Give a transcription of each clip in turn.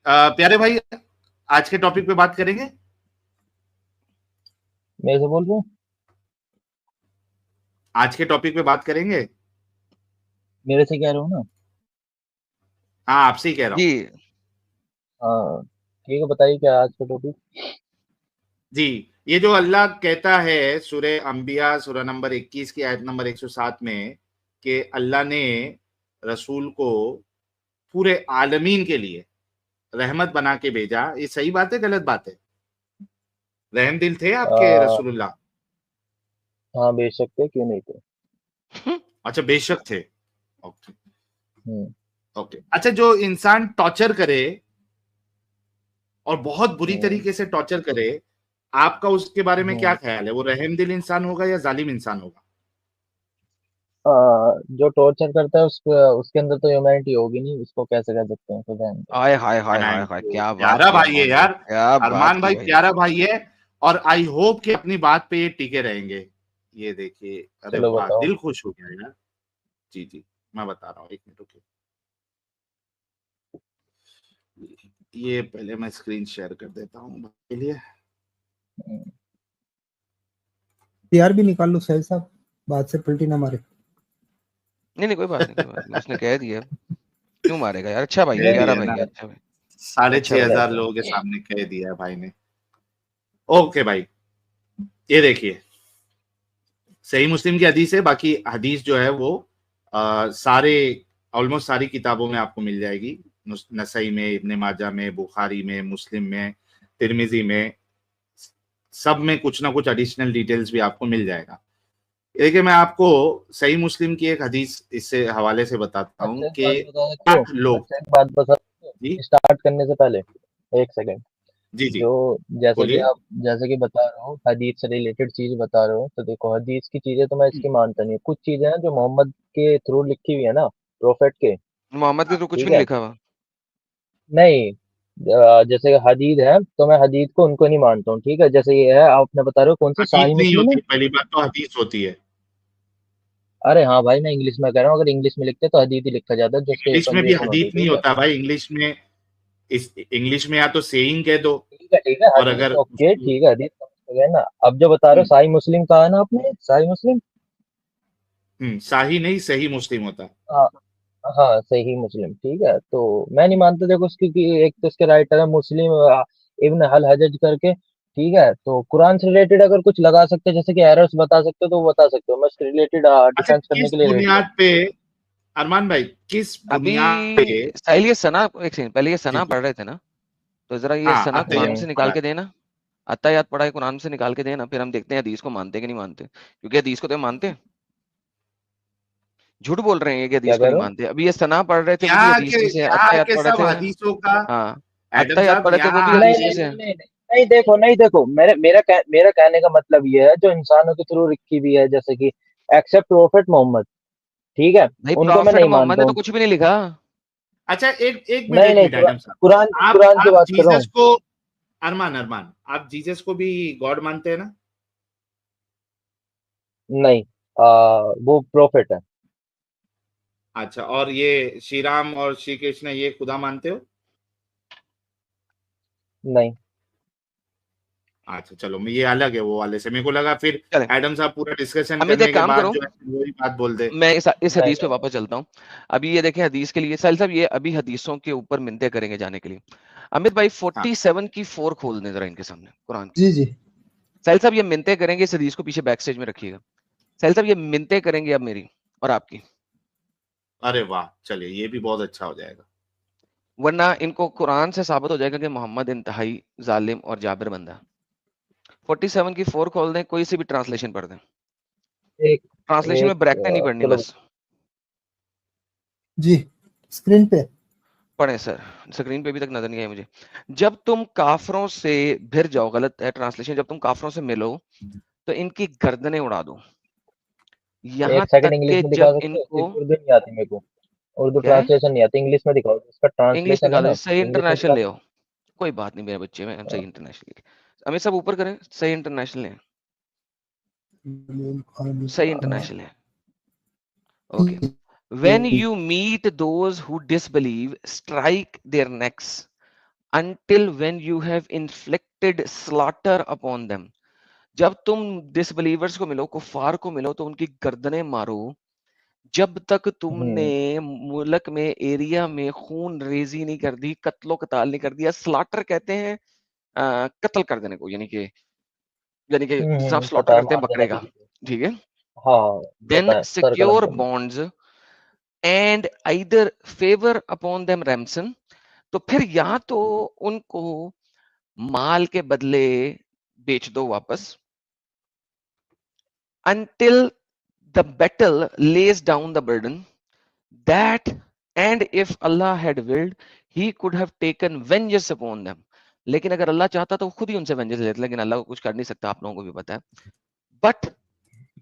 प्यारे भाई, आज के टॉपिक पे बात करेंगे। मेरे से बोल रहे हो? आज के टॉपिक पे बात करेंगे। मेरे से कह रहे हो ना? हाँ, आपसे ही कह रहा हूँ। जी हाँ, ठीक है, बताइए क्या है आज का टॉपिक। जी, ये जो अल्लाह कहता है सूरह अंबिया सूरह नंबर 21 की आयत नंबर 107 में कि अल्लाह ने रसूल को पूरे आलमीन के लिए रहमत बना के भेजा, ये सही बात है गलत बात है? रहम दिल थे आपके आ, रसूलुल्लाह? हाँ, भेज सकते हैं, क्यों नहीं थे। अच्छा, बेशक थे। ओके। हम्म। ओके, अच्छा, जो इंसान टॉर्चर करे और बहुत बुरी हम्म। तरीके से टॉर्चर करे, आपका उसके बारे में क्या हम्म। ख्याल है? वो रहम दिल इंसान होगा या जालिम इंसान होगा? जो टॉर्चर करता है उसके अंदर तो ह्यूमैनिटी होगी नहीं, उसको कैसे कह सकते हैं खुदा है। हाय हाय हाय हाय थैंक हाय, यू, क्या बात प्यारा किया भाई है मोहन भाई, यार। क्या बात अरमान की भाई भाई। प्यारा भाई है। और आई होप कि अपनी बात पे ये टिके रहेंगे। ये देखिए, अरे चलो वाह, बताओ। दिल खुश हो गया यार। जी जी, मैं बता रहा हूँ, एक मिनट रुकिए। ये पहले मैं स्क्रीन शेयर कर देता हूँ के लिए। हम्म। यार भी निकाल लो सही साहब, बात से पलटी ना मारे। नहीं नहीं, कोई बात नहीं, कोई बात नहीं, उसने कह दिया, क्यों मारेगा यार। अच्छा भाई है, कह प्यारा दिया भाई ना, है, अच्छा भाई, साढ़े अच्छा छह भाई। हजार लोगों के सामने कह दिया है भाई ने। ओके भाई, ये देखिए, सही मुस्लिम की हदीस है। बाकी हदीस जो है वो सारे ऑलमोस्ट सारी किताबों में आपको मिल जाएगी। नसई में, इब्ने माजा में, बुखारी में, मुस्लिम में, तिरमिजी में, सब में कुछ ना कुछ एडिशनल डिटेल्स भी आपको मिल जाएगा। देखिए, मैं आपको सही मुस्लिम की एक हदीस इससे हवाले से बताता हूँ अच्छा, एक कि बात बता सकते हो? 8 लोग। अच्छा, एक बात बता सकते जी हो स्टार्ट करने से पहले? एक सेकंड। जी जी, जो जैसे कि बोलिए। आप जैसे कि बता रहे हो, हदीस से रिलेटेड चीज बता रहे हो, तो देखो हदीस की चीजें तो मैं इसकी मानता नहीं हूँ। कुछ चीजें हैं जो मोहम्मद के थ्रू लिखी हुई है ना, प्रोफेट के। मोहम्मद के तो कुछ भी ठीक नहीं है। लिखा हुआ। नहीं, जैसे हदीद है तो मैं हदीद को उनको नहीं मानता हूँ। ठीक है, जैसे ये है आपने बता रहे हो कौन सी हदीस साही नहीं मुस्लिम है। होती, पहली बात तो हदीस होती है। अरे हाँ भाई, मैं इंग्लिश में कह रहा हूँ, अगर इंग्लिश में लिखते तो हदीद ही लिखा जाता है, जो उसकी इंग्लिश में भी ट्रांसलेशन होती है। हदीस नहीं ठीक है। होता भाई, इंग्लिश में। इस इंग्लिश में या तो सेइंग कह दो, ठीक है और हदीस, अगर ओके ठीक है, हदीस समझ गए ना। अब जो बता रहे हो साही मुस्लिम कहा है ना आपने, साही मुस्लिम। साही नहीं, सही मुस्लिम होता है। हाँ। हाँ, सही मुस्लिम। ठीक है, तो मैं नहीं मानता देखो उसकी कि एक तो इसके राइटर है मुस्लिम इब्न हल हजज करके। ठीक है, तो कुरान से रिलेटेड अगर कुछ लगा सकते हैं, जैसे कि एरर्स बता सकते हो तो वो बता सकते हो, मैं उसके रिलेटेड अच्छा, डिफेंस करने किस के लिए रेडी हूँ। बुनियाद पे, अरमान भाई, किस अभी बुनियाद पे? साहिल ये सना, एक सेकंड पहले ये जी सना जी, पढ़ रहे थे ना, तो जरा ये हाँ, सना कुरान अतयत हम्म। से निकाल पढ़ा के है। देना। अत्तायात पढ़ा है कुरान से निकाल के देना, फिर हम देखते हैं हदीस को मानते हैं कि नहीं मानते, क्योंकि हदीस को तो हम मानते हैं। झूठ बोल रहे हैं ये कि क्या हदीस को कह नहीं रहे हो? मानते। अभी ये सना पढ़ रहे थे वो भी यहाँ हदीस के में से है, यहाँ अत्तायात के पढ़ सब रहे थे। हदीसों का, हाँ, एडम अत्तायात साहब, पढ़े थे वो भी यहाँ नहीं हदीस नहीं में के, से नहीं है। नहीं नहीं नहीं, देखो नहीं, देखो मेरा कहने का मतलब ये है, जो इंसानों के थ्रू लिखी हुई है, जैसे कि एक्सेप्ट प्रोफेट मोहम्मद। ठीक है, भाई उनको मैं प्रॉफिट नहीं मोहम्मद मानता ने तो हूँ। कुछ भी नहीं लिखा। अच्छा, एक नहीं एक नहीं, मिनट एडम साहब, कुरान आप कुरान की आप बात कर रहा जीसस हूँ। को, अरमान अरमान, आप जीसस को भी गॉड मानते हैं ना? नहीं, वो प्रोफेट है। अच्छा, और ये श्री राम और श्री कृष्ण, ये खुदा मानते हो? नहीं। अच्छा, चलो, मैं ये अलग है वो वाले से। मेरे को लगा फिर चले एडम साहब पूरा डिस्कशन अमित, करने एक के काम बाद करो, जो है वही बात बोल दे। मैं इस नहीं हदीस पे नहीं वापस चलता हूँ। अभी ये देखें हदीस के लिए साहिल साहब, ये अभी हदीसों के ऊपर मिन्नतें करेंगे जाने के लिए। अमित भाई हाँ 47 की 4 खोल दें जरा इनके सामने कुरान की। जी जी। साहिल साहब ये मिन्नतें करेंगे, इस हदीस को पीछे बैक स्टेज में रखिएगा। साहिल साहब ये मिन्नतें करेंगे अब मेरी और आपकी, अरे वाह, चलिए, ये भी बहुत अच्छा हो जाएगा। वरना इनको कुरान से साबित हो जाएगा कि मोहम्मद इंतहाई जालिम और जाबिर बंदा। 47 की 4 खोल दें, कोई सी भी ट्रांसलेशन पढ़ दें। एक ट्रांसलेशन में एक ब्रैकेटें नहीं पढ़नी चलो बस। जी, स्क्रीन पे। पढ़े सर, स्क्रीन पे भी तक नजर नहीं आई मुझे। जब तुम काफरों से भिड़ जाओ, गलत है ट्रांसलेशन, जब तुम काफरों से मिलो तो इनकी गर्दनें उड़ा दो, यहां एक सेकंड तक इंग्लिश कि में दिखा जब सकते हो? इनको, क्योंकि उर्दू नहीं आती मेरे को। उर्दू क्या है, ट्रांसलेशन नहीं आती, इंग्लिश में दिखाओ, इसका इंग्लिश ट्रांसलेशन है निकालो, ना, सही इंग्लिश में इंटरनेशनल दिखा ले सकते आओ। कोई बात नहीं मेरे बच्चे में, हम हो? सही इंटरनेशनल, अमित सब ऊपर करें, सही इंटरनेशनल है, सही इंटरनेशनल है। Okay, when you meet those who disbelieve, strike their necks, until when you have inflicted slaughter upon them. जब तुम डिसबिलीवर्स को मिलो, कुफार को मिलो, तो उनकी गर्दनें मारो जब तक तुमने मुल्क में, एरिया में खून रेजी नहीं कर दी, कत्लो कताल नहीं कर दिया। स्लाटर कहते हैं कत्ल कर देने को, यानी कि जिसमें आप स्लॉटर पता है, करते हैं मार बकरे देना का, किसी को। ठीक है। हाँ, देन पता है, सर कलम सिक्योर करना। Bonds and either favour upon them ransom, तो फिर या तो उनको माल के बदले बेच दो वापस, until the battle lays down the burden, that and if Allah had willed he could have taken vengeance upon them. लेकिन अगर अल्लाह चाहता तो खुद ही उनसे वेंजेंस लेता, लेकिन अल्लाह को कुछ कर नहीं सकता, आप लोगों को भी पता है। But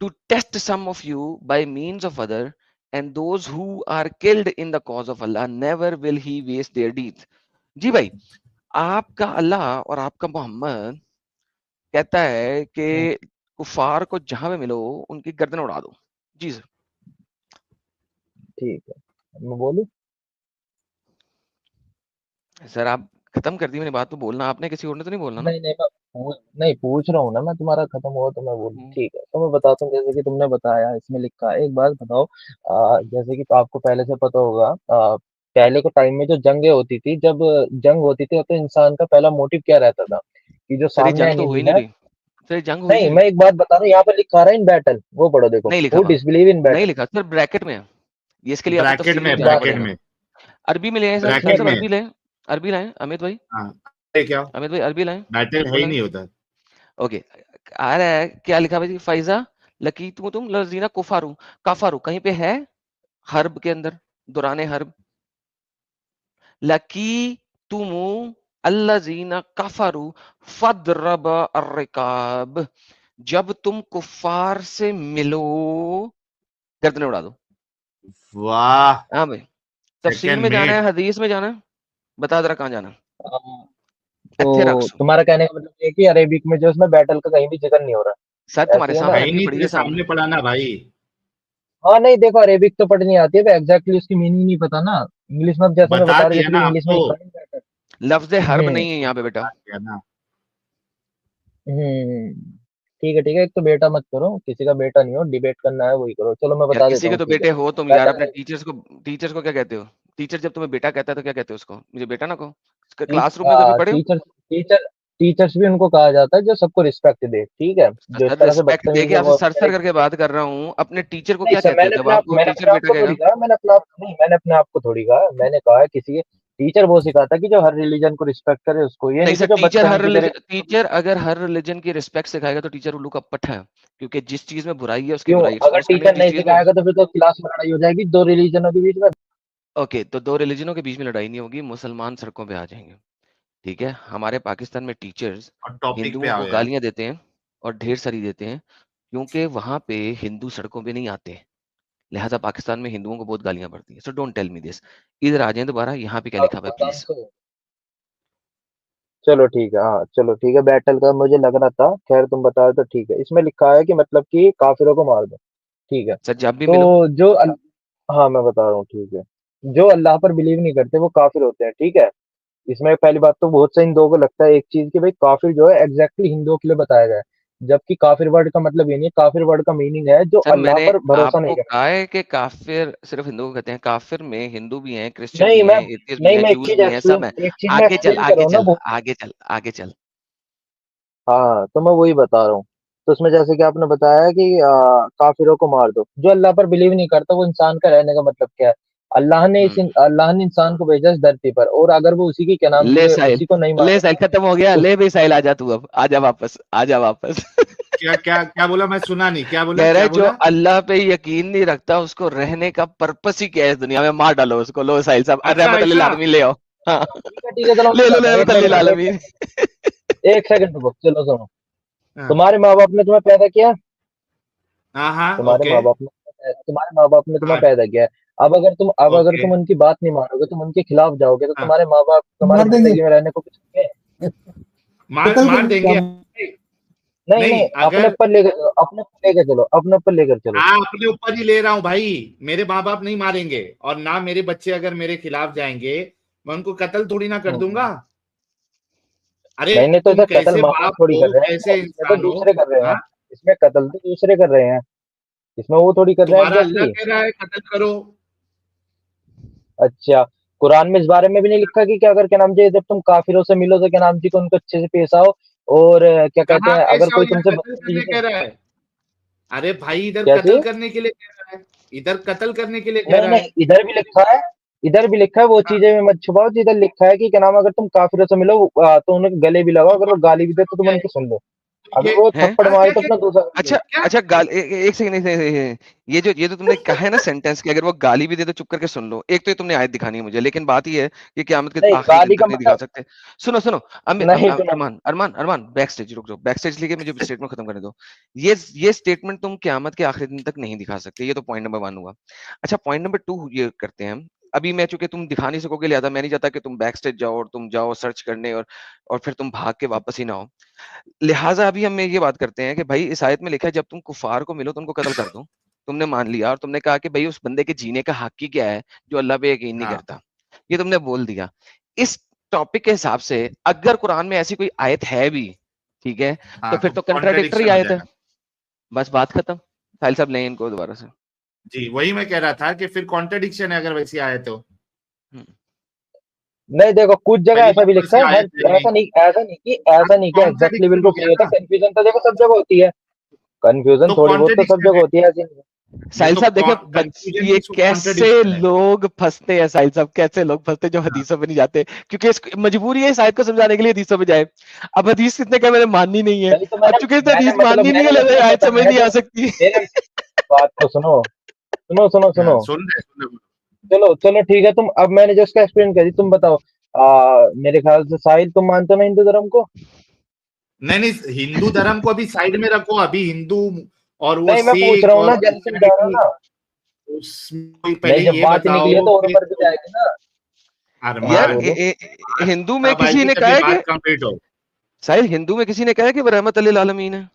to test some of you by means of other, and those who are killed in the cause of Allah, never will he waste their deeds. जी भाई, आपका अल्लाह और आपका मोहम्मद कहता है कि कुफार को जहां पे मिलो उनकी गर्दन उड़ा दो। जी सर। ठीक है, मैं बोलूं? सर आप खत्म कर दी मैंने बात, तो बोलना आपने, किसी और ने तो नहीं बोलना ना। नहीं नहीं, नहीं पूछ रहा हूँ ना मैं, तुम्हारा खत्म हुआ तो मैं बोलूँ। हम्म। ठीक है, तो मैं बताता हूँ। जैसे कि तुमने बताया इसमें लिखा है, एक बात बताओ। जैसे कि आपको पहले से पता होगा, पहले के टाइम में जो जंगें होती थी, जब जंग होती थी तो इंसान का पहला मोटिव क्या रहता था कि जो सर ये सामने जंग तो हो एनिमी ही नहीं है। रही, सर ये जंग हो ही नहीं, नहीं मैं रही। एक बात बता रहा हूँ, यहाँ पे लिखा रहा है इन बैटल, वो पढ़ो देखो, नहीं लिखा वो हुआ, डिसबिलीव इन नहीं बैटल। लिखा सर, ब्रैकेट में है ये, इसके लिए आपको ब्रैकेट तफसील में में, जाना बात ब्रैकेट पड़ेगा। में, अरबी में ले आए सर, सर ब्रैकेट साहब में। अरबी लाए, अरबी लाए अमित भाई, हाँ, अरे क्या अमित भाई अरबी लाए, बैटल है वो ही लाए। नहीं होता। ओके, आ रहा है क्या लिखा भाई, फाइजा लकी तुम लजीना कुफारू, काफारू कहीं पे है हर्ब के अंदर, दुराने हर्ब, लकी तुम अल्लजीना काफारू फदरब अर्रिकाब, जब तुम कुफार से मिलो गर्दनें उड़ा दो। वाह, हाँ भाई, तफसील सेकंड में जाना है, मेट। हदीस में जाना है, बता जरा कहाँ जाना है। तो एथेरक्स, तुम्हारा कहने का मतलब ये है कि अरेबिक में जो इसमें बैटल का कहीं भी जिक्र नहीं हो सर रहा, तुम्हारे ऐसी है सामने ना? है ही अरबी नहीं, पड़ी तेरे है सामने। सामने पढ़ा ना भाई। हाँ नहीं, देखो अरेबिक तो पढ़नी आती है, एग्जैक्टली उसकी मीनिंग नहीं पता ना। इंग्लिश में अब जैसे मैं बता बता रहा हूँ, दिया जैसे ना कि इंग्लिश में आपको, लिखा है बैटल। लफ्ज हर्ब नहीं है यहाँ पे आपको बेटा। बता दिया ना। हम्म। ठीक है ठीक है, एक तो बेटा मत करो, किसी का बेटा नहीं हो, डिबेट करना है वही करो। चलो मैं यार बता किसी देता के हूँ, तो ठीक है। बेटे हो तुम यार, बैटल अपने है। टीचर्स को क्या कहते हो? टीचर जब तुम्हें बेटा कहता है तो क्या कहते हो उसको? मुझे बेटा ना कहो। क्लासरूम में कभी पढ़े हो? टीचर टीचर टीचर्स भी उनको कहा जाता है जो सबको रिस्पेक्ट दे, ठीक है। जो इस सर तरह से रिस्पेक्ट दे के बदतमीजी आपसे वो सर सर करे। करके बात कर रहा हूँ, अपने टीचर को नहीं क्या सर, कहते हो जब आपको मैंने टीचर अपने आप बेटा को कहेगा? थोड़ी कहा, मैंने अपने आप को थोड़ी कहा। मैंने कहा है किसी के टीचर वो सिखाता है कि जो हर रिलीजन को रिस्पेक्ट करे उसको, ये नहीं नहीं सर, कि जो बदतमीजी करे। टीचर अगर हर रिलीजन की रिस्पेक्ट सिखाएगा तो टीचर उल्लू का पट्टा है, क्योंकि जिस चीज में बुराई है उसकी क्यों? बुराई अगर एक्सपोज करनी है, टीचर जिस नहीं चीज में। सिखाएगा तो फिर तो क्लास में लड़ाई हो जाएगी दो रिलीजनों के बीच में। ओके, तो दो रिलीजनों के बीच में लड़ाई नहीं होगी, मुसलमान सड़कों पे आ जाएंगे, ठीक है। हमारे पाकिस्तान में टीचर्स और टॉपिक पे हिंदुओं आओ को यार। गालियां देते हैं, और ढेर सारी देते हैं, क्योंकि वहां पे हिंदू सड़कों पे नहीं आते, लिहाजा पाकिस्तान में हिंदुओं को बहुत गालियां पड़ती है। So don't tell me this. इधर आ जाए दोबारा, यहाँ पे क्या लिखा हुआ है आराम प्लीज। से। चलो ठीक है, हाँ चलो ठीक है, बैटल का मुझे लग रहा था, खैर तुम बताओ तो ठीक है। इसमें लिखा है कि मतलब कि काफिरों को मार दो, ठीक है। सर जब भी मिलो, तो हाँ मैं बता रहा हूँ, ठीक है। जो अल्लाह पर बिलीव नहीं करते वो काफिर होते हैं, ठीक है। इसमें पहली बात तो बहुत से हिंदुओं को लगता है एक चीज कि भाई काफिर जो है एग्जैक्टली हिंदुओं के लिए बताया गया है, जबकि काफिर वर्ड का मतलब ये नहीं है। काफिर वर्ड का मीनिंग है जो सर अल्लाह मैंने पर भरोसा नहीं आपको करता। कहा है कि काफिर सिर्फ हिंदुओं को कहते हैं, काफिर में हिंदू भी हैं, क्रिश्चियन नहीं भी मैं हैं, एथियस्ट भी नहीं हैं, मैं जूस भी हैं, सब हैं। मैं आगे चल, एक्सप्लेन कर रहा आगे हूँ ना चल, वो। आगे चल, आगे चल। हाँ तो मैं वही बता रहा हूँ। तो उसमें जैसे कि आपने बताया कि काफिरों को मार दो, जो अल्लाह पर बिलीव नहीं करता वो इंसान का रहने का मतलब क्या है? अल्लाह ने इंसान को भेजा इस धरती पर, और अगर वो उसी की क्या नाम ले की साहिल, उसी को नहीं ले मानेगा साहिल खत्म हो गया, तो ले भाई साहिल आजा, तू अब आजा वापस, आजा वापस। क्या क्या क्या बोला, मैं सुना नहीं, क्या बोला, कह रहा क्या है जो बोला? अल्लाह पे यकीन नहीं रखता उसको रहने का पर्पस ही क्या है इस दुनिया में, मार डालो उसको। लो साहिल साहब, अच्छा रहमत अल्लिल ऐसा। आलमीन ले आओ। हाँ ठीक है चलो मैं ले लो बताता हूँ, रहमत अल्लिल आलमीन। एक सेकंड रुको, चलो सुनो। हाँ तुम्हारे माँ बाप ने तुम्हें पैदा किया, हाँ हाँ, तुम्हारे ओके। माँ बाप ने तुम्हारे माँ बाप ने तुम्हें हाँ, पैदा किया है। अब अगर ओके। तुम उनकी बात नहीं मानोगे, तुम उनके खिलाफ जाओगे, तो हाँ, तुम्हारे माँ बाप तुम्हारी मार देंगे, जिंदगी में रहने को कुछ नहीं है। मार कत्ल मार कर क्या? देंगे। नहीं नहीं नहीं, अपने अगर, ऊपर लेकर चलो, अपने ऊपर लेकर चलो। हाँ अपने ऊपर ही ले रहा हूँ भाई, मेरे माँ बाप नहीं मारेंगे, और ना मेरे बच्चे अगर मेरे खिलाफ जाएंगे, मैं उनको कत्ल थोड़ी ना कर हम्म, दूंगा। अरे नहीं नहीं, तो तुम इसे कत्ल कैसे मोहम्मद बाप थोड़ी हो, कर रहे हैं, कैसे इसमें तो इंसान हो? दूसरे कर रहे हैं, हाँ, इसमें कत्ल तो दूसरे कर रहे हैं, इसमें वो थोड़ी कर रहे हैं तुम्हारा अल्लाह एग्जैक्टली। कह रहा है कत्ल करो। अच्छा, कुरान में इस बारे में भी नहीं लिखा कि क्या, अगर क्या नाम जी जब तुम काफिरों से मिलो तो क्या नाम जी को उनको अच्छे से पेश आओ, और क्या कहते कहाँ हैं पेश अगर आओ, कोई यहाँ तुमसे कत्ल बदतमीजी करने करे। कह रहा है। अरे भाई इधर कैसे? कत्ल करने के लिए कह रहा है, इधर कत्ल करने के लिए कह नहीं रहा नहीं, है। इधर भी लिखा है, इधर भी लिखा है, वो हाँ, चीजें में मत छुपाओ, इधर लिखा है कि क्या नाम अगर तुम काफिरों से मिलो तो उन्हें गले भी लगाओ, तो अगर वो गाली भी दे तो तुम क्या है? उनकी सुन लो, तो अगर ये वो हैं? थप्पड़ हाँ, मारे क्या तो क्या अपना दूसरा कर अच्छा लो। क्या? अच्छा, एक सेकंड, ये जो तुमने कहा है ना सेंटेंस कि अगर वो गाली भी दे तो चुप करके सुन लो, एक तो ये तुमने आयत दिखानी है मुझे, लेकिन बात ये है कि क़यामत के नहीं, आखिरी दिन गाली तक का नहीं दिखा मतलब सकते। सुनो सुनो, नहीं सुना। अरमान बैक स्टेज रुक जाओ, बैक स्टेज लेके मुझे स्टेटमेंट खत्म करने दो। ये स्टेटमेंट तुम क़यामत के आखिरी दिन तक नहीं दिखा सकते, ये तो पॉइंट नंबर 1 हुआ। अच्छा, पॉइंट नंबर 2 ये करते हैं हम। अभी मैं चूंकि तुम दिखा नहीं सकोगे, लिहाजा मैं नहीं चाहता कि तुम बैक स्टेज जाओ और तुम जाओ सर्च करने और फिर तुम भाग के वापस ही ना हो। लिहाजा अभी हम ये बात करते हैं कि भाई इस आयत में लिखा है जब तुम कुफार को मिलो तो उनको कत्ल कर दो। तुमने मान लिया और तुमने कहा कि भाई उस बंदे के जीने का हक ही क्या है जो अल्लाह पे यकीन नहीं हाँ, करता। ये तुमने बोल दिया। इस टॉपिक के हिसाब से अगर कुरान में ऐसी कोई आयत है भी, ठीक है, तो हाँ, फिर तो तो कंट्राडिक्टरी कॉन्ट्रडिक्शन हो आयत है। जाएगा। बस बात खत्म। साहिल साहब लें इनको दोबारा से। जी वही मैं कह रहा था कि फिर कॉन्ट्रडिक्शन है अगर वैसी आए तो। हम्म, नहीं देखो, कुछ जगह पहली ऐसा बात भी तो लिखा ऐसी है, हर आयत है ही नहीं। ऐसा नहीं कि एग्जैक्टली कॉन्ट्रडिक्शन बिल्कुल हो सही गया होता, ना। कंफ्यूजन तो देखो सब जगह होती है, कंफ्यूजन तो थोड़ी बहुत तो सब कॉन्ट्रडिक्शन जगह है, होती है, ऐसी नहीं। ये साहिल तो साहब देखिए कंफ्यूजन ये मीन्स कैसे कॉन्ट्रडिक्शन है। लोग फंसते हैं, साहिल साहब कैसे लोग फंसते हैं जो हाँ, हदीसों पे नहीं जाते, क्योंकि इस मजबूरी है इस आयत को समझाने के लिए हदीसों पे जाए। अब हदीस कितने का मैंने माननी नहीं है, नहीं तो अब चूंकि इसे हदीस माननी नहीं है मैंने लिहाजा आयत मतलब समझ मैं नहीं जो आ सकती। मेरे बात को सुनो, सुनो सुनो हाँ, सुनो, सुन रहे। चलो चलो ठीक है, तुम अब मैंने जो उसका एक्सप्लेन करी, तुम बताओ। मेरे ख्याल से साहिल तुम मानते हो ना हिंदू धर्म को? नहीं नहीं, हिंदू धर्म को अभी साइड में रखो, अभी हिंदू और वो नहीं मैं पूछ रहा सिख हूँ और ना, जैसे समझा रहा हूँ क्रिश्चियनिटी, ना। उसमें पहले नहीं, जब ये बात निकली है बताओ तो कि ऊपर भी तुम जाएगी ना। हाँ यार अरमान, बोलो। हिंदू में तब किसी आएगी ने जब कहा ये है कि बात कंप्लीट हो। साहिल, हिंदू में किसी ने कहा है कि वो रहमत लिल आलमीन है?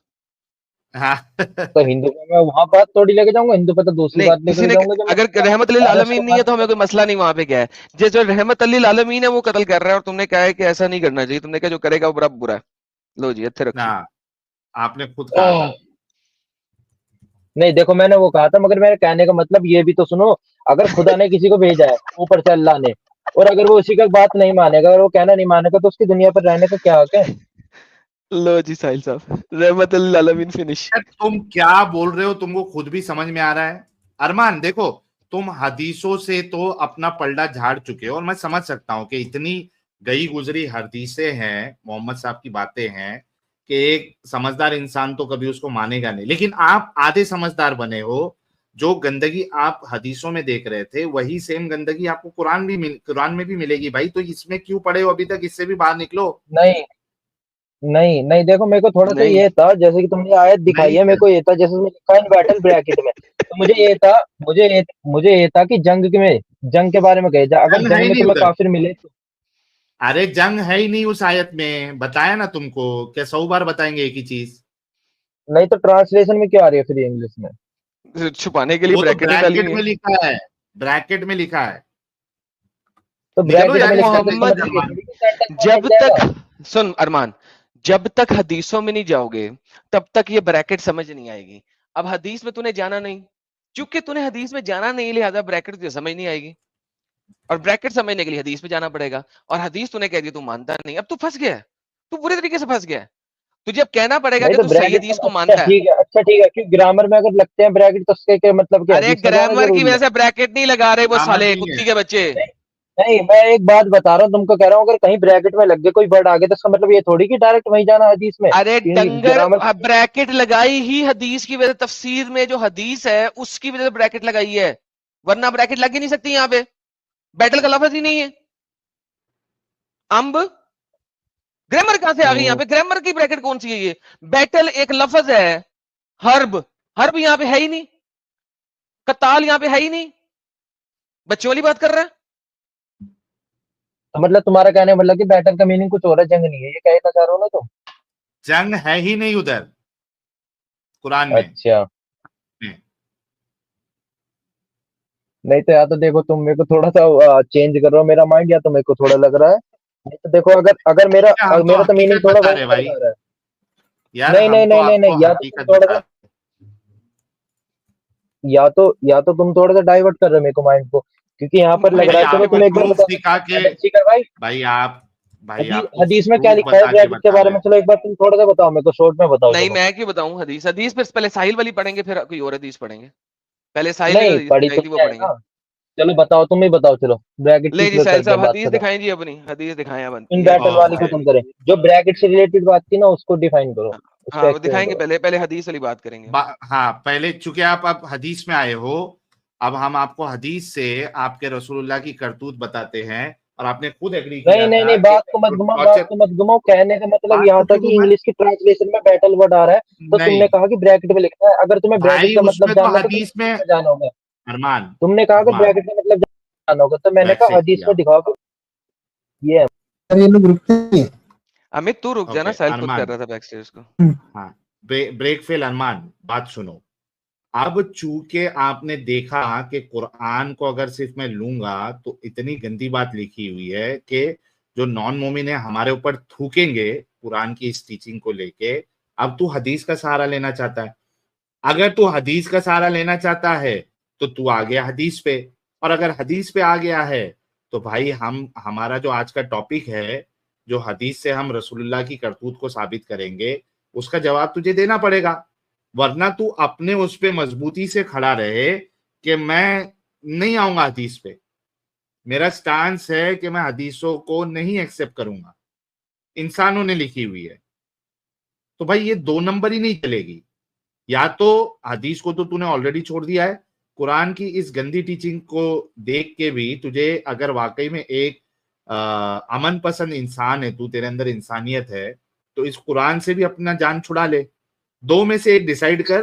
हाँ। तो हिंदू पे मैं वहां बात थोड़ी लेके जाऊंगा, हिंदू पे तो दूसरी नहीं, बात किसी लेकर ने जाऊंगा, जब मैं अगर कहूंगा रहमत लिल एरस को आलमीन नहीं है तो मानते हमें हो। कोई मसला नहीं, वहां पे क्या है? जो रहमत लिल आलमीन है वो कत्ल कर रहा है और तुमने कहा है कि ऐसा नहीं करना चाहिए, तुमने कहा जो करेगा वो बड़ा बुरा है। लो जी, अच्छे रखिए। हाँ, आपने खुद कहा था। नहीं देखो, मैंने वो कहा था, मगर मेरे कहने का मतलब ये भी तो सुनो, अगर खुदा ने किसी को भेजा है ऊपर से अल्लाह ने, और अगर वो उसी का बात नहीं मानेगा, अगर वो कहना नहीं मानेगा, तो उसकी दुनिया पर रहने का क्या हक है? लो जी साहिल साहब, रहमत लिल आलमीन फिनिश। यार, तुम क्या बोल रहे हो, तुमको खुद भी समझ में आ रहा है? अरमान देखो, तुम हदीसों से तो अपना पलड़ा झाड़ चुके हो और मैं समझ सकता हूँ कि इतनी गई गुजरी हदीसें हैं, मोहम्मद साहब की बातें हैं कि एक समझदार इंसान तो कभी उसको मानेगा नहीं, लेकिन आप आधे समझदार बने हो। जो गंदगी आप हदीसों में देख रहे थे वही सेम गंदगी आपको कुरान में भी मिलेगी भाई, तो इसमें क्यों पड़े हो अभी तक? इससे भी बाहर निकलो। नहीं नहीं नहीं, देखो मेरे को थोड़ा सा नहीं। ये था, जैसे कि तुमने आयत दिखाई नहीं है, मेरे है, को ये था जैसे उसमें लिखा है इन बैटल ब्रैकेट में, तो मुझे ये था कि जंग के बारे में कहे जा, अगर जंग है जंग ही में नहीं तुम्हें उधर। काफिर मिले तो। अरे जंग है ही नहीं उस आयत में, बताया ना तुमको, क्या 100 बार बताएंगे एक ही चीज? नहीं तो ट्रांसलेशन में क्यों आ रही है फिर ये इंग्लिश में? छुपाने के लिए वो तो ब्रैकेटिंग डाली ब्रैकेट हुई में है। लिखा है, ब्रैकेट में लिखा है। तो निकलो ब्रैकेट यार में इस लिखा है तो गंदे इसका से, मोहम्मद, मतलब ये अरमान। थोड़ी कि सेंटेंस वहां जब मिट जाएगा। तक, सुन अरमान, जब तक हदीसों में नहीं जाओगे तब तक ये ब्रैकेट समझ नहीं आएगी। अब हदीस में तूने जाना नहीं, चूंकि तूने हदीस में जाना नहीं, लिहाजा ब्रैकेट तुझे समझ नहीं आएगी, और ब्रैकेट समझने के लिए हदीस में जाना पड़ेगा, और हदीस तूने कह दी तू मानता नहीं, अब तू फंस गया है, तू बुरे तरीके से फंस गया है। तुझे अब कहना पड़ेगा नहीं कि तो तू सही ब्रैकेट हदीस को अच्छा मानता है। ठीक है, अच्छा ठीक है, क्यों ग्रामर में अगर लगते हैं ब्रैकेट तो उसके क्या मतलब, क्या अरे हदीस में जाना ग्रामर की जरूरी वजह है? से ब्रैकेट नहीं लगा रहे वो ग्रामर साले नहीं है। कुत्ती के बच्चे। नहीं नहीं, मैं एक बात बता रहा हूँ तुमको, कह रहा हूँ अगर कहीं ब्रैकेट में लग गए कोई वर्ड आगे तो इसका मतलब ये थोड़ी कि डायरेक्ट वहीं जाना हदीस में, अरे क्योंकि डंगर, ग्रामर। ब्रैकेट लगाई ही हदीस की वजह, तफसीर में जो हदीस है उसकी वजह से ब्रैकेट लगाई है, वरना ब्रैकेट लग ही नहीं सकती यहां पे, बैटल का लफ्ज ही नहीं है। अम्ब, ग्रामर कहां से आ गई यहाँ पे? ग्रामर की ब्रैकेट कौन सी है ये? बैटल एक लफ्ज है, हर्ब, हर्ब यहां पे है ही नहीं, कताल यहां पे है ही नहीं, बच्चों वाली बात कर रहा है। तो मतलब तुम्हारा कहने का मतलब कि बैटल का मीनिंग कुछ और है, जंग नहीं है, ये कहना चाह रहे हो ना तुम? जंग है ही नहीं उधर कुरान में। अच्छा, नहीं तो या तो देखो तुम मेरे को थोड़ा सा चेंज कर रहे हो मेरा माइंड, या तो मेरे को थोड़ा लग रहा है नहीं तो देखो, अगर मेरा हम तो मेरा तो मीनिंग हकीकत थोड़ा बता वैसा रहे भाई बता रहा है। यार, नहीं हम नहीं तो नहीं नहीं आपको नहीं, हकीकत बता रहे या तो तुम थोड़ा सा डाइवर्ट कर रहे हो मेरे को माइंड को, क्योंकि यहाँ पर लग भाई, रहा है। चलो माइंड आपको तुम्हें एक बार प्रूफ बता दिखा देता के, हूँ ठीक है भाई। भाई आप, भाई आपको हदीस में क्या प्रूफ लिखा है बता के ब्रैकेट के बता बारे रहे में? हैं। चलो एक बार तुम थोड़ा सा बताओ मेरे को, शॉर्ट में बताओ नहीं, चलो। मैं क्यों बताऊं? हदीस हदीस पे पहले साहिल वाली पढ़ेंगे, फिर कोई और हदीस पढ़ेंगे। पहले साहिल ने जो नहीं हदीस पढ़ी तो बताई थी वो नहीं है पढ़ेंगे। ना। चलो बताओ, तुम ही बताओ, चलो ब्रैकेट की ले जी साहिल करते साहब, हैं बात हदीस खत्म। दिखाएं जी, अपनी हदीस दिखाएं अब इन ये बैटल वाली ओके खत्म जी। करें, जो ब्रैकेट से रिलेटेड बात थी ना उसको डिफाइन करो, हाँ, उसको हाँ वो एक्सप्लेन दिखाएंगे, करो। पहले पहले हदीस वाली बात करेंगे। हाँ, पहले चूंकि आप अब हदीस में आए हो, अब हम आपको हदीस से आपके रसूलुल्लाह की करतूत बताते हैं, और आपने खुद एग्री नहीं किया नहीं था नहीं, कि बात टॉर्चर। को मत घुमाओ। कहने का मतलब बात यहाँ को था क्यों कि घुमाए? इंग्लिश की ट्रांसलेशन में बैटल वर्ड आ रहा है, तो नहीं तुमने कहा कि ब्रैकेट में लिखा है। अगर तुम्हें ब्रैकेट भाई, का मतलब उसमें तो जानना है तो हदीस में, तुम्हें जानना होगा। अरमान, तुमने कहा कि अरमान, ब्रैकेट का मतलब जानना होगा, तो मैंने बैक कहा से हदीस किया। में दिखाओ कि ये है। सर ये लोग रुकते नहीं है। अमित तू रुक ओके जाना, साहिल खुद कर अरमान, रहा था बैक स्टेज को। हाँ, ब्रेक फेल अरमान, बात सुनो। अब चूंकि आपने देखा कि कुरान को अगर सिर्फ मैं लूंगा तो इतनी गंदी बात लिखी हुई है कि जो नॉन मोमिन है हमारे ऊपर थूकेंगे कुरान की इस टीचिंग को लेके। अब तू हदीस का सहारा लेना चाहता है। अगर तू हदीस का सहारा लेना चाहता है तो तू आ गया हदीस पे, और अगर हदीस पे आ गया है तो भाई हम, हमारा जो आज का टॉपिक है, जो हदीस से हम रसूलुल्लाह की करतूत को साबित करेंगे, उसका जवाब तुझे देना पड़ेगा। वरना तू अपने उस पे मजबूती से खड़ा रहे कि मैं नहीं आऊंगा हदीस पे। मेरा स्टांस है कि मैं हदीसों को नहीं एक्सेप्ट करूंगा, इंसानों ने लिखी हुई है। तो भाई ये दो नंबर ही नहीं चलेगी। या तो हदीस को तो तूने ऑलरेडी छोड़ दिया है, कुरान की इस गंदी टीचिंग को देख के भी तुझे अगर वाकई में एक अमन पसंद इंसान है, तू, तेरे अंदर इंसानियत है, तो इस कुरान से भी अपना जान छुड़ा ले। दो में से एक डिसाइड कर,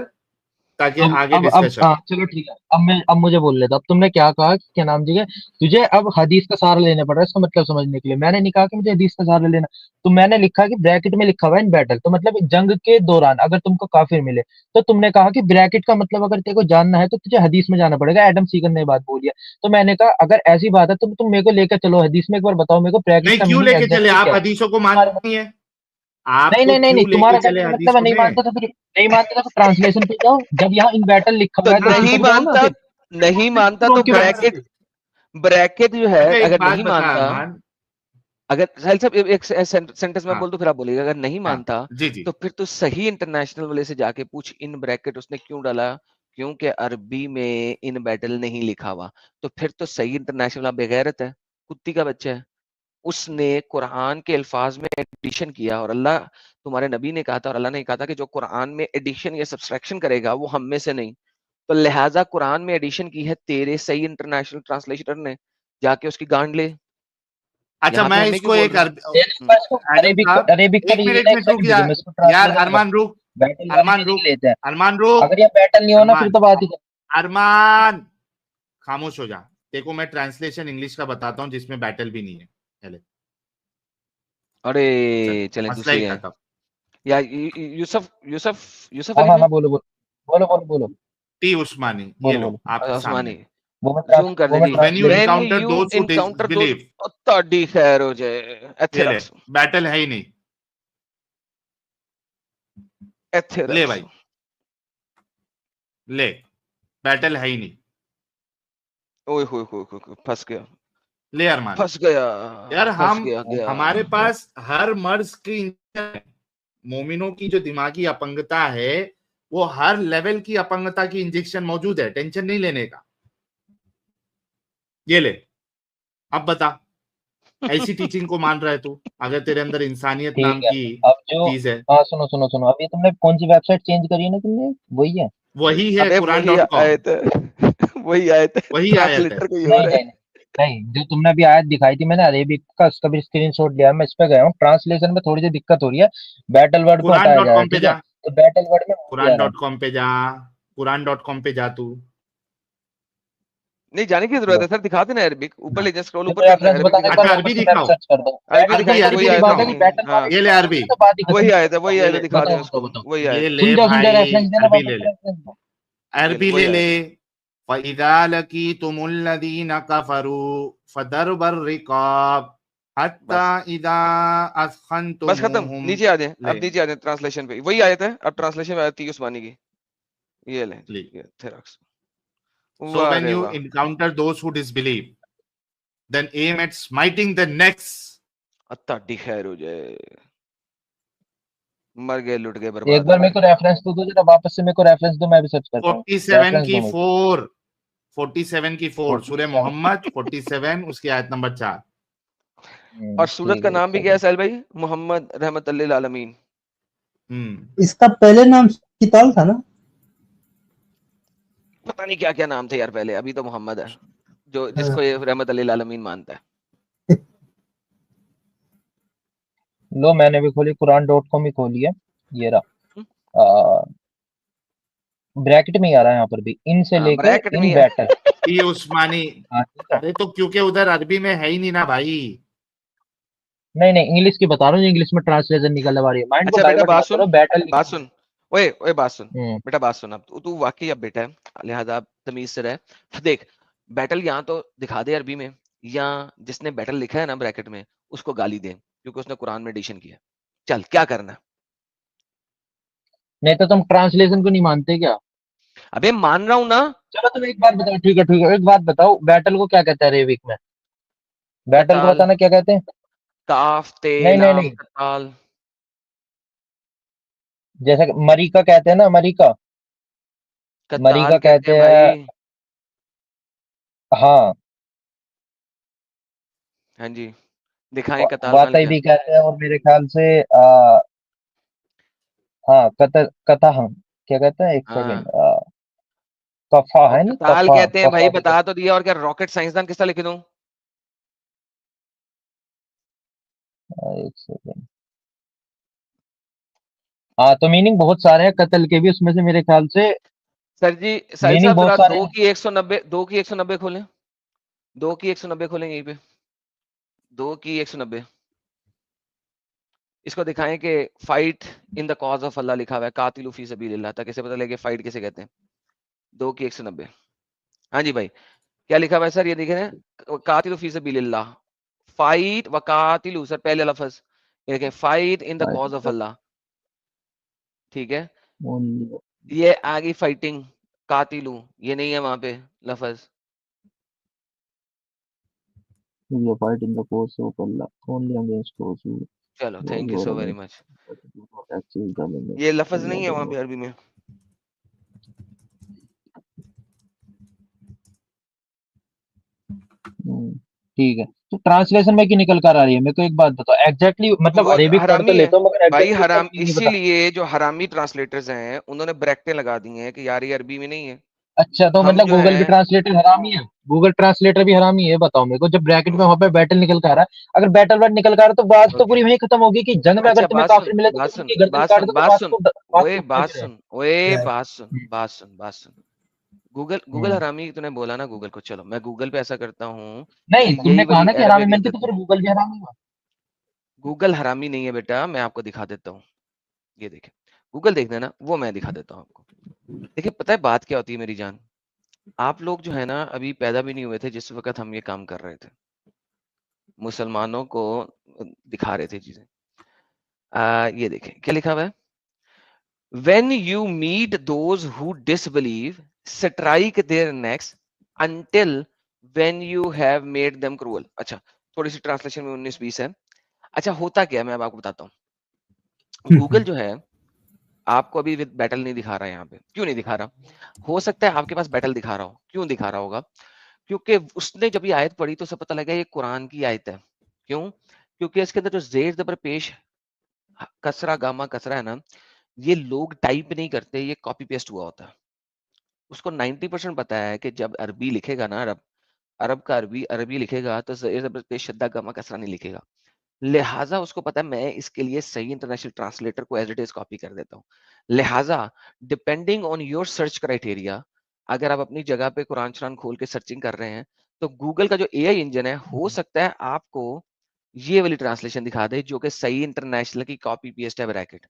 ताकि आगे अब डिस्कशन हाँ हो। चलो ठीक है। अब मुझे बोल लेता। अब तुमने क्या कहा कि क्या नाम जी है, तुझे अब हदीस का सहारा लेना पड़ रहा है इसका मतलब समझने के लिए। मैंने नहीं कहा कि मुझे हदीस का सहारा लेना। तो मैंने लिखा कि ब्रैकेट में लिखा हुआ है इन बैटल, तो मतलब जंग के दौरान अगर तुमको काफिर मिले, तो तुमने कहा कि ब्रैकेट का मतलब अगर तेरे को जानना है तो तुझे हदीस में जाना पड़ेगा। एडम सीगन ने ये बात बोली है। तो मैंने कहा अगर ऐसी बात है तो तुम मेरे को लेकर चलो हदीस में, एक बार बताओ मेरे को ब्रैकेट नहीं, का क्यों मीनिंग लेके चले? एग्जैक्टली आप क्या है। हदीसों को तुम्हारे मानते नहीं है? नहीं आपको नहीं नहीं नहीं, क्यों लेके तुम्हारा चले कहने का हदीस मतलब है को नहीं में? मानते तो फिर नहीं मानते तो ट्रांसलेशन पे जाओ। जब यहाँ इन बैटल लिखा तो हुआ है तो नहीं चिपक जाओ ना मानता, फिर। नहीं मानता क्यों तो क्यों नहीं ब्रैकेट, मानते? ब्रैकेट जो है अच्छा, एक अगर बात नहीं बता मानता, अरमान। अगर साहिल साहब एक सेंटेंस में हाँ, बोल दो फिर आप बोलिएगा। अगर नहीं हाँ, मानता जी, जी। तो फिर तो सही इंटरनेशनल वाले से जाके पूछ इन ब्रैकेट उसने क्यों डाला, क्योंकि अरबी में इन बैटल नहीं लिखा हुआ। तो फिर तो सही इंटरनेशनल आप बेगैरत है, कुत्ती का बच्चा है। उसने कुरान के अल्फाज में एडिशन किया, और अल्लाह, तुम्हारे नबी ने कहा था और अल्लाह ने कहा था कि जो कुरान में एडिशन या सब्सट्रैक्शन करेगा वो हम में से नहीं। तो लिहाजा कुरान में एडिशन की है तेरे सही इंटरनेशनल ट्रांसलेटर ने, जाके उसकी गांड ले। अच्छा, यहाँ पे मैं हमें क्यों इसको बोल एक रहे हैं? इसको एडम अरेबिक साहब, अरेबिक का एक मिनट में रीनेक्स रुक लिख यार। दीजिए, मैं इसको यार ट्रांसलेशन कर अरमान दूं। रुक, बैटल वाली अरमान मीनिंग रुक, लेते हैं। अरमान रुक, अगर ये बैटल नहीं होना फिर अरमान, तो बात ही खत्म। अरमान, खामोश हो जा। देखो, मैं ट्रांसलेशन इंग्लिश का बताता हूँ जिसमें बैटल भी नहीं है पहले। अरे चल, चलें मसला ही दूसरी है। खत्म। या यूसुफ यूसुफ यूसुफ हाँ अली हाँ में हाँ, बोलो बोलो बोलो बोलो बोलो टी उस्मानी, ये बोलो लो बोलो। आपके उस्मानी, सामने। जूम कर दे जी। When you when encounter you दोस्त हु इनकाउंटर दो, बिलीव, ਤੁਹਾਡੀ खैर हो जाए। ਇੱਥੇ ये ले, रख, बैटल है ही नहीं। ਇੱਥੇ ले रख। भाई, ले, बैटल है ही नहीं। ओए होए होए होए होए, फंस गया, ले अरमान। फंस गया, यार फंस हम, गया गया। हमारे पास हर मर्ज की, मोमिनों की जो दिमागी अपंगता है, वो हर लेवल की अपंगता की इंजेक्शन मौजूद है, टेंशन नहीं लेने का। ये ले, अब बता, ऐसी टीचिंग को मान रहा है तू? अगर तेरे अंदर इंसानियत ठीक नाम है। की अब जो चीज है, हाँ, सुनो सुनो सुनो, अभी तुमने कौन सी वेबसाइट चेंज करी है ना तुमने, वही है? वही है अबे वही कुरान.com, आयत है, वही आयत है, वही आयत है। ट्रांसलेटर कोई नहीं और है। नहीं नहीं नहीं, जो तुमने अभी आयत दिखाई थी मैंने अरेबिक का, उसका भी स्क्रीनशॉट लिया है। मैं इस पे गया हूँ, ट्रांसलेशन में थोड़ी सी दिक्कत हो रही है। बैटल वर्ड को कुरान हटाया डॉट गया है, कॉम पे ठीक है? जा, तो बैटल वर्ड में हो कुरान गया ना। डॉट कॉम पे जा, कुरान.com पे जा तू। नहीं जाने की जरूरत है सर, दिखा देना अरबिक, ऊपर हाँ, ले जा, स्क्रॉल ऊपर मुझे करना है, रेफरेंस अरबिक बता भी दे, एक दिखा बार अच्छा, देना। ऊपर अरबी से दिख मैं रहा हूँ, सर्च कर दूं। अरबी अरबी दिखाई दे, अरबी वही अरबी की दिख आयत रहा बात है हूँ। कि दिखाएंगे। बैटल हाँ वर्ड ये ले यूज अरबी, करोगे तो बात ही वही खत्म। आयत है, वही ये आयत ले, है, दिखा दें बताओ उसको। बताओ बताओ। वही आयत ये है, ले सुन जाओ भाई, रेफरेंस देना, अरबी ले वापस ले, रेफरेंस दो। ये ले, अरबी ले वही ले। आयत है। फइदा लकीतुमुल्लज़ीना कफरू फदरबर रिकाब, हत्ता इदा अस्खनतुम बस खत्म, नीचे आ जाए, ले अब नीचे आ जाए ट्रांसलेशन पे, वही आयत है, अब ट्रांसलेशन में आती है उस्मानी की, ये ले, ले ये थेरक्स। So वाह when रे you वाह, encounter those who disbelieve, then aim at smiting their necks. अत्ता खैर हो जाए, मर गए, लुट गए, एक बर्बाद बार हो मेरे गए। को रेफरेंस तो दो जरा, वापस से मेरे को रेफरेंस दो, मैं भी सर्च करता हूँ। 47 रेफरेंस की दो मेरे को। 4, 47 की 4, सूरह 47 मोहम्मद 47 उसकी आयत नंबर 4। और सूरत ठीक का है, नाम भी क्या है साहिल भाई? मोहम्मद रहमतुल्लिल आलमीन। इसका पहले नाम किताल था ना? पता नहीं क्या क्या नाम थे यार पहले, अभी तो मोहम्मद है, जो हाँ। जिसको ये रहमतुल्लिल आलमीन मानता है। लो मैंने भी खोली, कुरान.com ही खोली है, ये रहा। ब्रैकेट में ही आ रहा है यहाँ पर भी, इन से हाँ, लेकर ब्रैकेट में इन ही बैटल। ये उस्मानी, हाँ, ठीक है। अरे तो क्योंकि उधर अरबी में है ही नहीं ना भाई। नहीं नहीं, इंग्लिश की बता रहा हूँ, इंग्लिश में ट्रांसलेशन निकलने वाली है, माइंड को अच्छा बेटा डाइवर्ट बात मत सुन, करो, बैटल बात सुन, ओए ओए बात सुन, हम्म, बेटा बात सुन, अब तू वाकई अब बेटा है, लिहाजा आप तमीज से रह। देख, बैटल यहाँ तो दिखा दे अरबी में, या जिसने बैटल लिखा है ना ब्रैकेट में उसको गाली दे, क्योंकि उसने कुरान में एडिशन किया। चल क्या करना है? नहीं तो तुम ट्रांसलेशन को नहीं मानते क्या? अबे मान रहा हूं ना। चलो तुम एक बात बताओ, ठीक है ठीक है, एक बात बताओ, बैटल को क्या कहते हैं अरेबिक में? बैटल को कताल, बताना क्या कहते हैं? काफ ते नहीं नहीं लाम नहीं, कताल। जैसे कि मरीका कहते हैं ना, मरीका, कताल मरीका कहते हैं कहते हैं। भाई। हाँ, हाँ जी, दिखाएं कताल माल वातई क्या। भी कहते हैं, और मेरे ख्याल से हाँ, कथा हम क्या कहते हैं, एक हाँ, सेकंड, कफा और है, नहीं कताल कफा, कहते हैं भाई, कफा भी बता तो दिया, और क्या रॉकेट साइंसदान किसका लिख दूं? एक सेकंड। हाँ, तो मीनिंग बहुत सारे हैं कत्ल के भी, उसमें से मेरे ख्याल से सर जी, साहिल मीनिंग साहब बहुत जरा सारे 2 हैं। की 190, 2 की 190 खोलें, 2 की 190 खोलें यहीं पे, 2 की 190। इसको दिखाएं कि fight in the cause of Allah लिखा हुआ है, कातिलू फी सबीलिल्लाह, तक कैसे पता लगे फाइट किसे कहते हैं? 2 की 190। हाँ जी भाई, क्या लिखा हुआ है सर? ये देख रहे हैं, कातिलू फी सबीलिल्लाह, फाइट व कातिलू, सर पहले लफ्ज ये देखें, fight in the cause of Allah, ठीक है। ये आगे फाइटिंग कातिलू, ये नहीं है वहां पे लफ्ज। Fight in the course of Allah only against those who चलो, war thank you war so very much. Against actual government ये लफ्ज नहीं है अल्लाह वहां द पे अरबी में। ठीक है, तो ट्रांसलेशन में की निकल कर आ रही है? मेरे को एक बात बताओ, एग्जैक्टली मतलब वो अरेबिक पढ़ तो हरामी है लेता हूँ, मगर भाई, एग्जैक्टली उसका हराम, मीनिंग नहीं पता। इसीलिए जो हरामी ट्रांसलेटर्स हैं उन्होंने ब्रैकेटें लगा दी हैं कि यार ये अरबी में नहीं है। अच्छा, तो हम मतलब जो गूगल भी है, ट्रांसलेटर हरामी है? गूगल ट्रांसलेटर भी हरामी है? बताओ मेरे को, जब ब्रैकेट में वहां पे बैटल निकल कर आ रहा है, अगर बैटल वर्ड निकल कर आ रहा है तो बात तो ओके, पूरी वहीं खत्म होगी कि जंग में अगर अच्छा तुम्हें बात सुन, काफिर मिले तो बात तुम सुन, उनकी गर्दन बात काट सुन, दो, तो बात सुन, बात ओए तो बात पहुंच रहे सुन, ओए है। बात सुन, बात सुन, बात सुन। गूगल, गूगल हम्म। हरामी तूने बोला ना गूगल को, चलो मैं गूगल पे ऐसा करता हूँ नहीं, कि तुमने यही कहा वाली ना कि हरामी, अरबिक मैंने लिख कहा तो देता फिर हूँ। गूगल भी हरामी हुआ। गूगल हरामी नहीं है बेटा, मैं आपको दिखा देता हूँ, ये देखे, गूगल देखना ना, वो मैं दिखा देता हूँ आपको। देखिए पता है बात क्या होती है मेरी जान, आप लोग जो है ना अभी पैदा भी नहीं हुए थे जिस वक्त हम ये काम कर रहे थे, मुसलमानों को दिखा रहे थे चीजें। ये देखें क्या लिखा हुआ है, when you meet those who disbelieve, strike their necks until when you have made them cruel। अच्छा, थोड़ी सी ट्रांसलेशन में 19-20 है। अच्छा होता क्या है मैं अब आपको बताता हूँ। गूगल जो है आपको अभी विद बैटल नहीं दिखा रहा है यहाँ पे, क्यों नहीं दिखा रहा? हो सकता है आपके पास बैटल दिखा रहा हो, क्यों दिखा रहा होगा? क्योंकि उसने जब ये आयत पढ़ी तो उसे पता लगा ये कुरान की आयत है। क्यों? क्योंकि इसके अंदर जो जेर जबर पेश कसरा गामा कसरा है ना, ये लोग टाइप नहीं करते, ये कॉपी पेस्ट हुआ होता है। उसको 90% पता है कि जब अरबी लिखेगा ना, अरब अरब का अरबी अरबी लिखेगा तो जेर जबर पेश शद्दा गामा कसरा नहीं लिखेगा। लिहाजा उसको पता है मैं इसके लिए सही इंटरनेशनल ट्रांसलेटर को एज इट इज कॉपी कर देता हूँ। लिहाजा depending on your search criteria, अगर आप अपनी जगह पे कुरान शरान खोल के सर्चिंग कर रहे हैं तो गूगल का जो एआई इंजन है हो सकता है आपको ये वाली ट्रांसलेशन दिखा दे जो कि सही इंटरनेशनल की कॉपी पेस्ट है ब्रैकेट।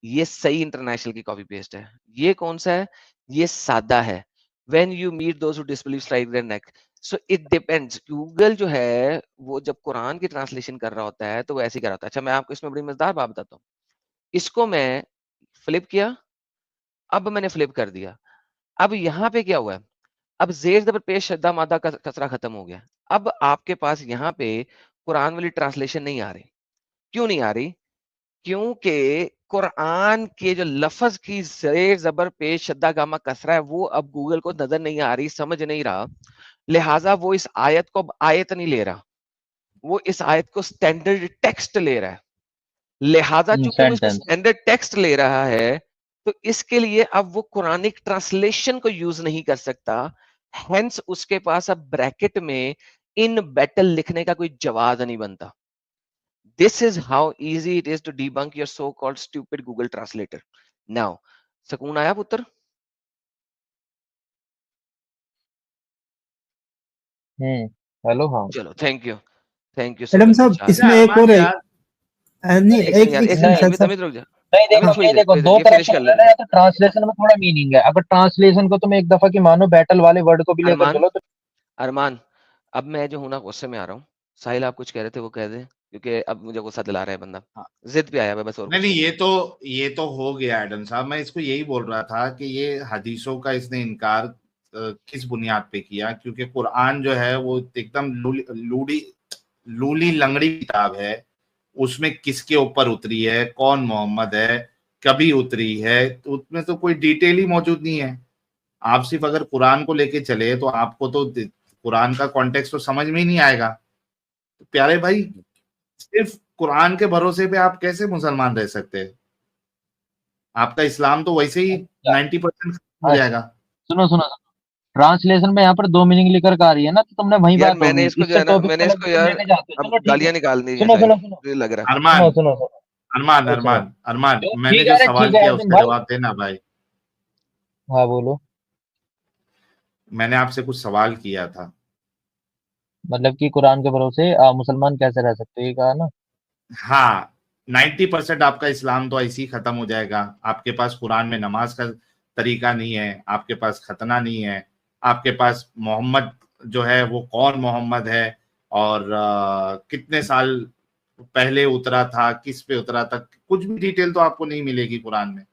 ये सही इंटरनेशनल की कॉपी पेस्ट है। ये कौन सा है? ये सादा है। When you meet those who disbelieve, strike their neck। So it depends. Google जो है वो जब कुरान की ट्रांसलेशन कर रहा होता है तो वो ऐसे ही कर रहा होता है। अच्छा मैं आपको इसमें बड़ी मजेदार बात बताता हूँ। इसको मैं फ्लिप किया, अब मैंने फ्लिप कर दिया, अब यहाँ पे क्या हुआ है, अब जेर जबर पेश शद्दा मादा का कचरा खत्म हो गया। अब आपके पास यहाँ पे कुरान वाली ट्रांसलेशन नहीं आ रही। क्यों नहीं आ रही? क्योंकि कुरान के जो लफ्ज की जेर जबर पेश शद्दा गामा कसरा है वो अब गूगल को नजर नहीं आ रही, समझ नहीं रहा, लिहाजा वो इस आयत को अब आयत नहीं ले रहा, वो इस आयत को स्टैंडर्ड टेक्स्ट ले रहा है। लिहाजा चूंकि वो इसको सेंटेंस। स्टैंडर्ड टेक्स्ट ले रहा है तो इसके लिए अब वो कुरानिक ट्रांसलेशन को यूज नहीं कर सकता। हेंस उसके पास अब ब्रैकेट में इन बैटल लिखने का कोई जवाब नहीं बनता। This is how easy it is to debunk your so called stupid Google translator. Now सुकून आया पुत्र? हेलो, हाँ। चलो thank you so madam much. साहब अच्छा इसमें एक अरमान और है। यार, नहीं एक सेकंड यार, एक एक सेकंड सेकंड, नहीं अमित सर। अमित रुक जा। नहीं, अमित देखो थोड़ी नहीं, देर देखो थोड़ी दो देर, ये तरह फिनिश से कर होता है लेने ना, दे। या तो ट्रांसलेशन में थोड़ा मीनिंग है। अगर ट्रांसलेशन को तुम एक दफा की मानो बैटल वाले वर्ड को भी लेकर अरमान चलो तो अरमान अब मैं जो हूं ना गुस्से में आ रहा हूँ। साहिल आप कुछ कह रहे थे वो कह दे, क्योंकि अब मुझे गुस्सा दिला रहा है बंदा, हाँ, जिद पे आया है बस, और नहीं कुछ नहीं, नहीं। ये तो हो गया एडम साहब। मैं इसको यही बोल रहा था कि ये हदीसों का इसने इनकार किस बुनियाद पे किया, क्योंकि कुरान जो है वो एकदम लूली लंगड़ी किताब है। उसमें किसके ऊपर उतरी है, कौन मोहम्मद है, कभी उतरी है, तो उसमें तो कोई डिटेल ही मौजूद नहीं है। आप सिर्फ अगर कुरान को लेके चले तो आपको तो कुरान का कॉन्टेक्स्ट तो समझ में ही नहीं आएगा। तो प्यारे भाई, सिर्फ कुरान के भरोसे पे आप कैसे मुसलमान रह सकते हैं? आपका इस्लाम तो वैसे ही अच्छा। 90% हो अच्छा, जाएगा। सुनो सुनो, ट्रांसलेशन में यहाँ पर दो मीनिंग लिखकर के आ रही है ना, तो तुमने वही यार बात मैंने होगी। इसको जो इससे है ना, टॉपिक मैंने अलग इसको भी तुम यार लेके जाते हो। अब चलो ठीक है, गालियां निकालनी है सुनो साहिल, सुनो सुनो मुझे लग रहा अरमान, सुनो सुनो सुनो अरमान, सुनो सुनो। अरमान, अरमान, जो मैंने ठीक जो है, अरे सवाल ठीक है किया अर्जुन उसका भाई। जवाब देना भाई। हाँ बोलो। मैंने आपसे कुछ सवाल किया था। मतलब कि कुरान के भरोसे मुसलमान कैसे रह सकते हो, ये कहा ना। हाँ, 90% आपका इस्लाम तो ऐसे ही खत्म हो जाएगा। आपके पास कुरान में नमाज का तरीका नहीं है, आपके पास खतना नहीं है, आपके पास मोहम्मद जो है वो कौन मोहम्मद है, और कितने साल पहले उतरा था, किस पे उतरा था, कुछ भी डिटेल तो आपको नहीं मिलेगी कुरान में।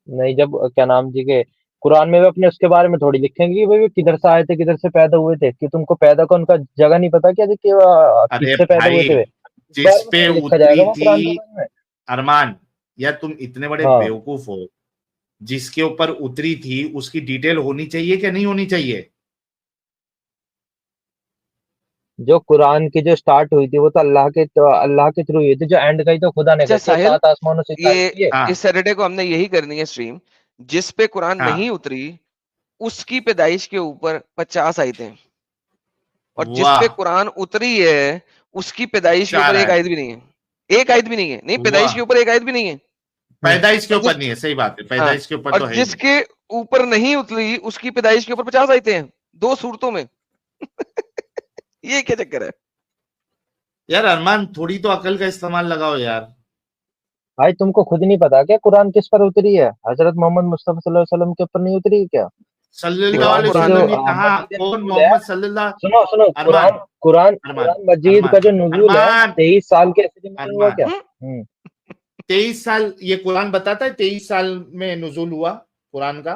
नहीं, जब क्या नाम जी के कुरान में भी अपने उसके बारे में थोड़ी लिखेंगे कि भाई वो किधर से आए थे, किधर से पैदा हुए थे, कि तुमको पैदा का उनका जगह नहीं पता क्या, कि अरे किससे पैदा हुए भाई, थे। इस जिस बारे में पे थोड़ी लिखा जाएगा उतरी वो थी, कुरान के बारे में। अरमान, या तुम इतने बड़े हाँ, बेवकूफ हो, जिसके ऊपर उतरी थी उसकी डिटेल होनी चाहिए क्या नहीं होनी चाहिए? जो कुरान की जो स्टार्ट हुई थी वो तो अल्लाह के थ्रू हुई थी। जो एंड गई तो खुदा ने अच्छा करती है, साहिल, 7 आसमानों से ये उतारी थी ये। हाँ, इस सैटरडे को हमने यही करनी है स्ट्रीम, जिस पे कुरान नहीं हाँ, उतरी उसकी पैदाइश के ऊपर 50 आयतें, और जिस पे वाह, कुरान उतरी है उसकी पैदाइश के ऊपर 4 एक आयत, आयत भी नहीं है। एक आयत भी नहीं है, नहीं पैदाइश वाह। के ऊपर एक आयत भी नहीं है। पैदाइश के और ऊपर जिस नहीं है, सही बात है, हाँ, पैदाइश के ऊपर तो और है ही नहीं। जिसके ऊपर नहीं उतरी उसकी पैदाइश के ऊपर 50 आयतें हैं, 2 सूरतों में। ये क्या चक्कर है? यार अरमान, थोड़ी तो अकल का इस्तेमाल लगाओ यार। भाई तुमको खुद नहीं पता क्या कुरान किस पर उतरी है? हजरत मोहम्मद मुस्तफा सल्लल्लाहु अलैहि वसल्लम के ऊपर नहीं उतरी है क्या? सल्लल्लाहु दिखाओ अलैहि कुरान की कुरान जो वसल्लम में। ने कहा, मस्जिद कौन नजूल है। मोहम्मद सल्लल्लाहु, सुनो सुनो, अरमान, कुरान मजीद का अरमान, जो नुज़ूल है अरमान, 23 साल के ऐसे में नहीं हुआ अरमान, क्या? हम्म, 23 साल ये कुरान बताता है, 23 साल में नुज़ूल हुआ कुरान का।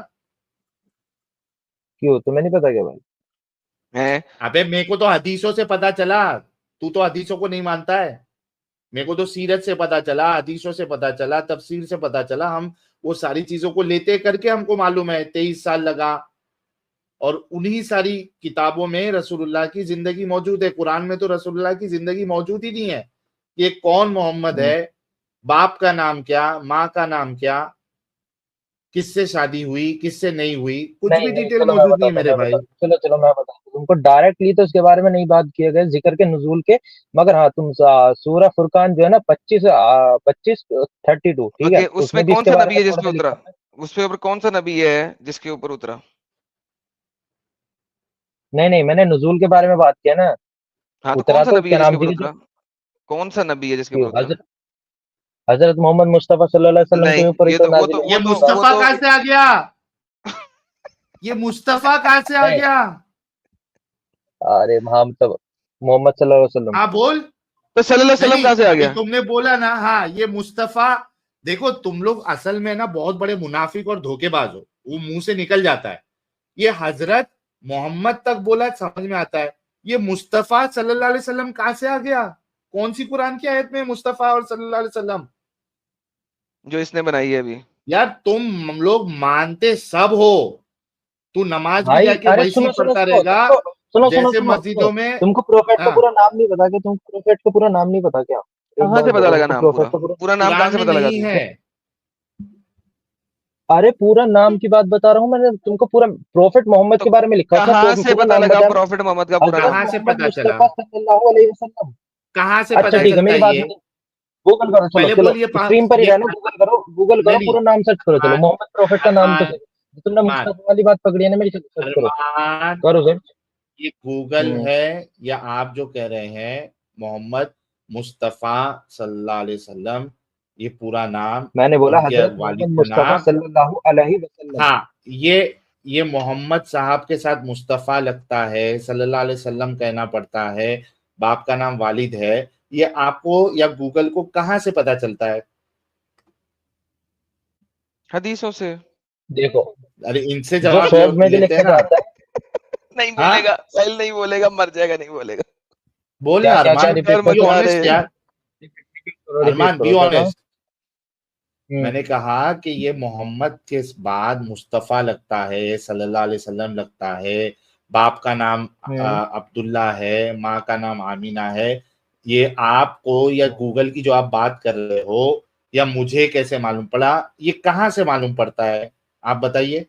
क्यों, तुम्हें नहीं पता क्या भाई? है अबे मेरे को तो हदीसों से पता चला, तू तो हदीसों को नहीं मानता है। मेरे को तो सीरत से पता चला, हदीसों से पता चला, तफसीर से पता चला। हम वो सारी चीजों को लेते करके हमको मालूम है 23 साल लगा। और उन्हीं सारी किताबों में रसूलुल्लाह की जिंदगी मौजूद है। कुरान में तो रसूलुल्लाह की जिंदगी मौजूद ही नहीं है। ये कौन मोहम्मद हम्म, है, बाप का नाम क्या, माँ का नाम क्या, किससे शादी हुई, किससे नहीं हुई, कुछ नहीं भी नहीं, डिटेल चलो मैं मौजूद नहीं है बताता हूँ, मेरे मैं भाई। बता चलो चलो मैं बताता हूँ तुमको। डायरेक्टली तो उसके बारे में नहीं बात किया गया जिक्र के नुजूल के। मगर हाँ, तुम सूरह फुरकान जो है ना 25 32, ठीक है, ओके, उसमें उसमें भी कौन इसके सा बारे नबी में है थोड़ा जिसपे सा उतरा? लिखा है। उसके ऊपर कौन सा नबी है जिसके ऊपर उतरा? नहीं नहीं, मैंने नुजूल के बारे में बात किया ना। हाँ तो कौन उतरा सा तो नबी है क्या जिसके नाम ऊपर जी उतरा? कौन सा नबी है जिसके ऊपर उतरा? हजरत मोहम्मद मुस्तफा सल्लल्लाहु अलैहि वसल्लम के नहीं, ऊपर ही ये तो तो नाजिल ये हुआ। मुस्तफा कहां से आ गया? ये मुस्तफा कहाँ से आ नहीं, गया? अरे हम तो मोहम्मद सल्लल्लाहु अलैहि वसल्लम। हाँ बोल। तो सल्लल्लाहु अलैहि नहीं वसल्लम कहाँ से आ अभी गया? तुमने बोला ना, हाँ ये मुस्तफा। देखो तुम लोग असल में ना बहुत बड़े मुनाफिक और धोखेबाज हो, वो मुंह से निकल जाता है। ये हजरत मोहम्मद तक बोला समझ में आता है, ये मुस्तफा सल्लल्लाहु अलैहि वसल्लम कहाँ से आ गया? कौन सी कुरान की आयत में मुस्तफा और सल्लल्लाहु अलैहि वसल्लम? जो इसने बनाई है अभी। यार तुम हम लोग मानते सब हो, तू नमाज भी भाई जाके अरे वैसी सुनो सुनो पढ़ता सुनो, रहेगा तुमको सुनो सुनो जैसे सुनो सुनो, मस्जिदों में। तुमको प्रोफेट का हाँ, पूरा नाम नहीं पता क्या? तुमको प्रोफेट का पूरा नाम नहीं पता क्या? एक कहाँ बार से पता बोलो, लगा तुमको नाम प्रोफेट पूरा? का पूरा। पूरा नाम कहाँ कुरान से में पता लगा नहीं तुमको? है। अरे पूरा नाम की बात बता रहा हूँ मैंने तुमको, पूरा प्रोफेट मोहम्मद तो के बारे में लिखा था, कहाँ से पूरा पता नाम लगा बताना। प्रॉफिट मोहम्मद का पूरा हजरत नाम? कहाँ से मोहम्मद पता चला? मुस्तफा सल्लल्लाहु अलैहि वसल्लम। कहाँ से अच्छा पता ठीक है, चलता मेरी है बात ये? गूगल करो, चलो पहले चलो बोल ये स्क्रीन पर ही ये रहना, गूगल नहीं करो, नहीं। पूरा नाम सर्च करो, चलो अरमान, मोहम्मद प्रोफेट का नाम तो अरमान, तुमने अरमान, मुस्तफा वाली बात पकड़ी है ना मेरी, सर्च करो, अरमान, करो सर्च। ये गूगल हम्म, है या आप जो कह रहे हैं मोहम्मद मुस्तफा सल्लल्लाहु अलैहि वसल्लम, ये पूरा नाम, मैंने बोला उनके हजरत वालिद मोहम्मद का मुस्तफा नाम। सल्लल्लाहु अलैहि वसल्लम। हाँ ये मोहम्मद साहब के साथ मुस्तफा लगता है, सल्लल्लाहु अलैहि वसल्लम कहना पड़ता है, बाप का नाम वालिद है। ये आपको या गूगल को कहाँ से पता चलता है? हदीसों से। देखो, अरे इनसे जो जवाब शॉर्ट में भी लेते लिखा हैं ना। जाता है। नहीं हाँ बोलेगा, साहिल नहीं बोलेगा, मर जाएगा, नहीं बोलेगा। बोल क्या ना क्या क्या? अरमान, रिपीट डर कर बी दो, मचा ऑनेस्ट रहे। यार। रिपीट अरमान बी करो क्या कहा? ऑनेस्ट। मैंने कहा कि ये मोहम्मद के बाद मुस्तफा लगता है, सल्लल्लाहु अलैहि वसल्लम लगता है, बाप का नाम हम्म, अब्दुल्ला है, माँ का नाम आमीना है। ये आपको या गूगल की जो आप बात कर रहे हो, या मुझे कैसे मालूम पड़ा? ये कहाँ से मालूम पड़ता है? आप बताइए।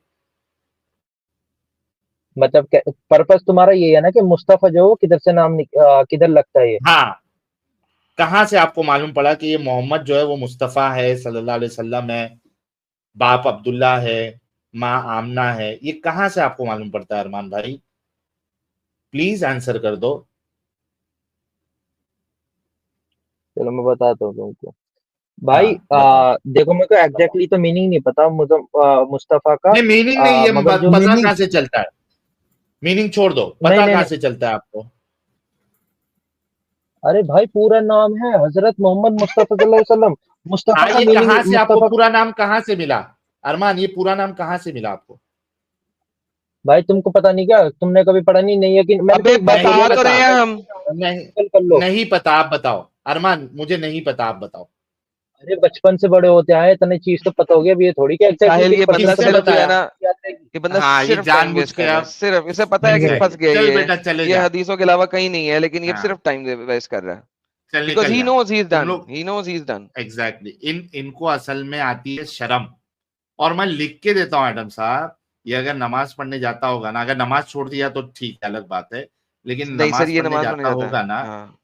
मतलब पर्पस तुम्हारा ये है ना कि मुस्तफा जो किधर से नाम किधर लगता है ये? हाँ, कहाँ से आपको मालूम पड़ा कि ये मोहम्मद जो है वो मुस्तफा है, सल्लल्लाहु अलैहि वसल्लम है, बाप अब्दुल्ला है, माँ आमना है? ये कहाँ से आपको मालूम पड़ता है अरमान भाई? प्लीज आंसर कर दो। चलो मैं बताता हूँ तुमको भाई। हाँ बताओ। देखो मेरे को एग्जैक्टली तो मीनिंग नहीं पता मुस्तफा का। नहीं मीनिंग नहीं, ये मगर जो पता मीनिंग कहाँ से चलता है? मीनिंग छोड़ दो, नहीं पता नहीं कहाँ नहीं, से चलता है आपको? अरे भाई पूरा नाम है हजरत मोहम्मद मुस्तफा सल्लल्लाहु अलैहि वसल्लम। हाँ मुस्तफा का ये मीनिंग कहाँ से आपको मुस्तफा। पूरा नाम कहाँ से मिला? अरमान ये पूरा नाम कहाँ से मिला आपको? भाई तुमको पता नहीं क्या? तुमने कभी पढ़ा नहीं? नहीं है कि मैंने तो अबे एक बात नहीं बोली है बता ना, तो पता। रहे हैं हम। नहीं, गूगल कर लो। नहीं पता, आप बताओ। अरमान मुझे नहीं पता, आप बताओ। अरे बचपन से बड़े होते आए, इतने चीज तो पता हो गया। अब ये थोड़ी कि एग्जैक्टली साहिल, किस ये बंदा पर्सन का किससे पूरा सिर्फ जो है बताया? ना, याद रहेगी। ये बंदा हाँ ये सिर्फ टाइम जानबूझ वेस्ट के कर रहा है, आप। सिर्फ इसे पता है कि फंस गया चल ये बेटा चले ये जा। हदीसों के अलावा कहीं नहीं है, लेकिन ये हाँ सिर्फ टाइम वेस्ट कर रहा है। चल बिकॉज निकल ही जा। नोज ही इज तुम डन, लोग ही knows he is done. Exactly इनको असल में आती है शर्म। और मैं लिख के देता हूँ मैडम साहब, ये अगर नमाज पढ़ने जाता होगा ना, अगर नमाज छोड़ दिया तो ठीक है, अलग बात है, लेकिन नहीं सर, नमाज ये पढ़ने नमाज में नहीं जाता जाता है। होगा ना, हाँ,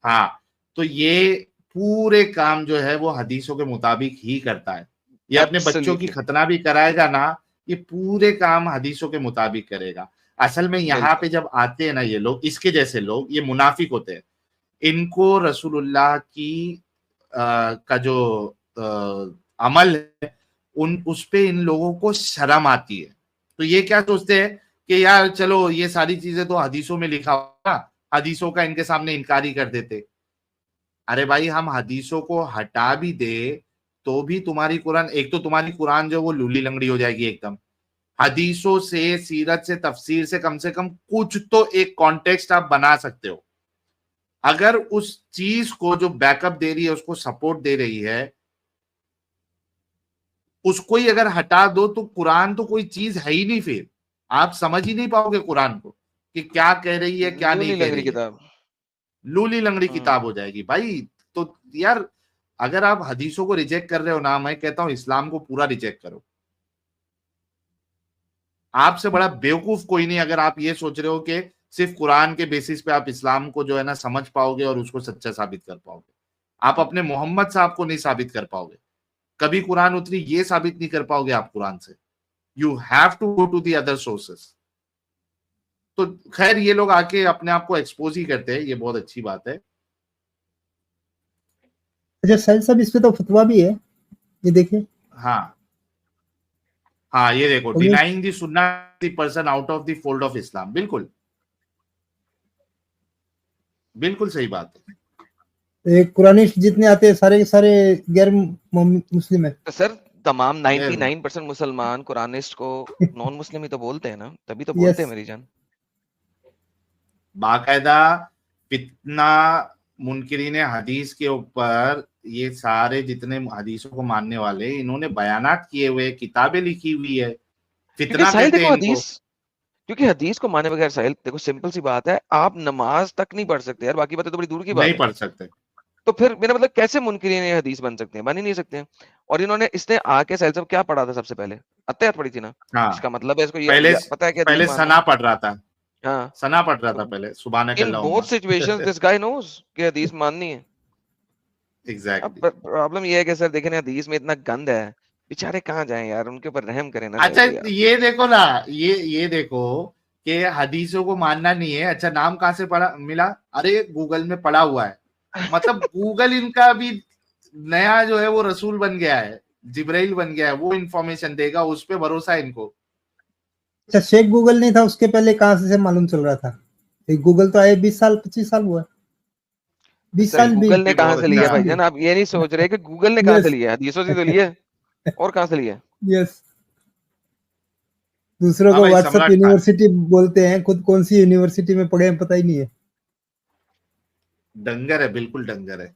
हाँ, तो ये पूरे काम जो है वो हदीसों के मुताबिक ही करता है। ये अपने बच्चों की एब्सोल्युटली, खतना भी कराएगा ना, ये पूरे काम हदीसों के मुताबिक करेगा। असल में यहाँ बिल्कुल पे जब आते हैं ना ये लोग, इसके जैसे लोग, ये मुनाफिक होते हैं। इनको रसूलुल्लाह की का जो अमल है, उन उस पे इन लोगों को शर्म आती है। तो ये क्या सोचते हैं कि यार चलो ये सारी चीजें तो हदीसों में लिखा हुआ, हदीसों का इनके सामने इनकार ही कर देते। अरे भाई हम हदीसों को हटा भी दे तो भी तुम्हारी कुरान, एक तो तुम्हारी कुरान जो वो लूली लंगड़ी हो जाएगी एकदम। हदीसों से, सीरत से कम कुछ तो एक कॉन्टेक्स्ट आप बना सकते हो। अगर उस चीज को जो बैकअप दे रही है, उसको सपोर्ट दे रही है, उसको ही अगर हटा दो तो कुरान तो कोई चीज है ही नहीं। फिर आप समझ ही नहीं पाओगे कुरान को कि क्या कह रही है क्या नहीं लूली कह लंगड़ी रही है। किताब। लूली लंगड़ी हम्म, किताब हो जाएगी भाई। तो यार अगर आप हदीसों को रिजेक्ट कर रहे हो ना, मैं कहता हूं इस्लाम को पूरा रिजेक्ट करो। आपसे बड़ा बेवकूफ कोई नहीं अगर आप ये सोच रहे हो कि सिर्फ कुरान के बेसिस पे आप इस्लाम को जो है ना समझ पाओगे और उसको सच्चा साबित कर पाओगे। आप अपने मोहम्मद साहब को नहीं साबित कर पाओगे, कभी कुरान उतरी ये साबित नहीं कर पाओगे आप कुरान से। You have to go to the other sources. तो खैर ये लोग आके अपने आप को एक्सपोज ही करते हैं, ये बहुत अच्छी बात है। अच्छा सर साहब, इस पे तो फतवा भी है, ये देखिए। हाँ हाँ ये देखो, तो डिनाइंग द सुन्ना the person out of the fold of Islam. बिल्कुल बिल्कुल सही बात है। कुरानिस्ट जितने आते हैं सारे के सारे गैर मुस्लिम है। तो सर तमाम Yes. 99% मुसलमान कुरानिस्ट को नॉन मुस्लिम ही तो बोलते हैं ना, तभी तो बोलते हैं Yes. मेरी जान। बाकायदा फितना मुनकिरीन हदीस के ऊपर ये सारे जितने हदीसों को मानने वाले, इन्होंने बयानात किए हुए, किताबें लिखी हुई है। क्योंकि फितना साहिल कहते देखो हैं इनको। हदीस, क्योंकि हदीस को माने बगैर साहिल देखो सिंपल सी बात है, आप नमाज तक नहीं पढ़ सकते यार, बाकी बातें तो बड़ी दूर की बात नहीं है। पढ़ सकते। तो फिर मेरा मतलब कैसे मुनकिरीन ये हदीस बन सकते हैं? बन ही नहीं सकते हैं। और इन्होंने इसने आके साहिल साहब क्या पढ़ा था सबसे पहले? अत्तहयात पढ़ी थी ना। हाँ इसका मतलब है इसको पहले पता है कि हदीस पहले मानना सना है। पढ़ रहा था, हाँ, सना पढ़ रहा तो था पहले, सुभानक इन बोथ अल्लाहुम्मा। सिचुएशंस दिस गाय नोज कि हदीस माननी है। अब एग्जैक्टली। प्रॉब्लम ये है कि सर देखें हदीस में इतना गंद है, बेचारे कहाँ जाएं यार, उनके ऊपर रहम करें ना अच्छा साहिल यार। ये देखो ना, ये देखो कि हदीसों को मानना नहीं है। अच्छा नाम कहाँ से पढ़ा मिला? अरे गूगल में पढ़ा हुआ है। मतलब गूगल इनका भी नया जो है वो रसूल बन गया है, जिब्राइल बन गया है, वो इंफॉर्मेशन देगा, उस पे भरोसा है इनको। अच्छा शेख गूगल नहीं था उसके पहले कहाँ से मालूम चल रहा था? गूगल तो आए 20 साल 25 साल हुआ, 20 सर साल भी गूगल ने कहाँ बहुत से लिया अच्छा। भाईजान? आप ये नहीं सोच रहे कि गूगल ने कहाँ से यस लिया? हदीसों से तो लिया और कहाँ से लिया? यस। दूसरों हाँ को भाई, व्हाट्सएप सम्राट खान यूनिवर्सिटी बोलते हैं, खुद कौन सी यूनिवर्सिटी में पढ़े हैं पता ही नहीं है। डंगर है, बिल्कुल डंगर है।